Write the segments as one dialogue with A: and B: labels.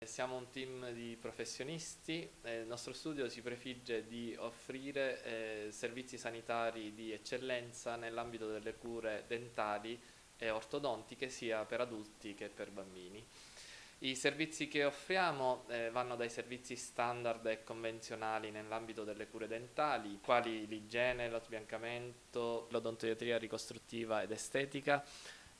A: Siamo un team di professionisti e il nostro studio si prefigge di offrire servizi sanitari di eccellenza nell'ambito delle cure dentali e ortodontiche sia per adulti che per bambini. I servizi che offriamo vanno dai servizi standard e convenzionali nell'ambito delle cure dentali, quali l'igiene, lo sbiancamento, l'odontoiatria ricostruttiva ed estetica,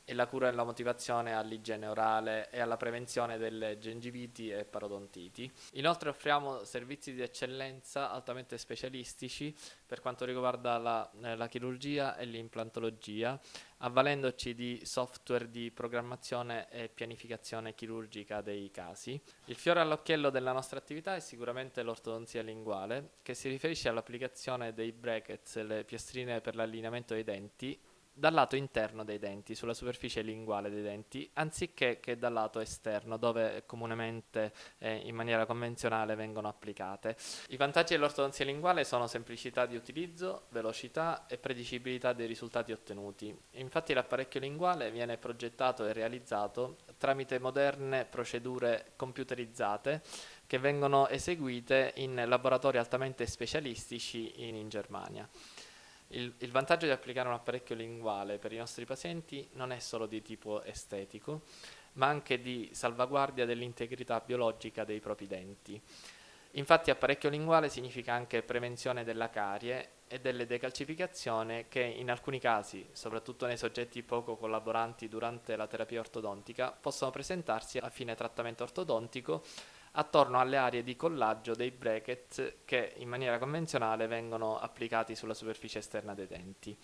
A: e la cura e la motivazione all'igiene orale e alla prevenzione delle gengiviti e parodontiti. Inoltre offriamo servizi di eccellenza altamente specialistici per quanto riguarda la chirurgia e l'implantologia, avvalendoci di software di programmazione e pianificazione chirurgica dei casi. Il fiore all'occhiello della nostra attività è sicuramente l'ortodonzia linguale, che si riferisce all'applicazione dei brackets, le piastrine per l'allineamento dei denti, dal lato interno dei denti, sulla superficie linguale dei denti, anziché che dal lato esterno, dove comunemente in maniera convenzionale vengono applicate. I vantaggi dell'ortodonzia linguale sono semplicità di utilizzo, velocità e predicibilità dei risultati ottenuti. Infatti l'apparecchio linguale viene progettato e realizzato tramite moderne procedure computerizzate che vengono eseguite in laboratori altamente specialistici in Germania. Il vantaggio di applicare un apparecchio linguale per i nostri pazienti non è solo di tipo estetico, ma anche di salvaguardia dell'integrità biologica dei propri denti. Infatti apparecchio linguale significa anche prevenzione della carie e delle decalcificazioni che in alcuni casi, soprattutto nei soggetti poco collaboranti durante la terapia ortodontica, possono presentarsi a fine trattamento ortodontico attorno alle aree di collaggio dei bracket che in maniera convenzionale vengono applicati sulla superficie esterna dei denti.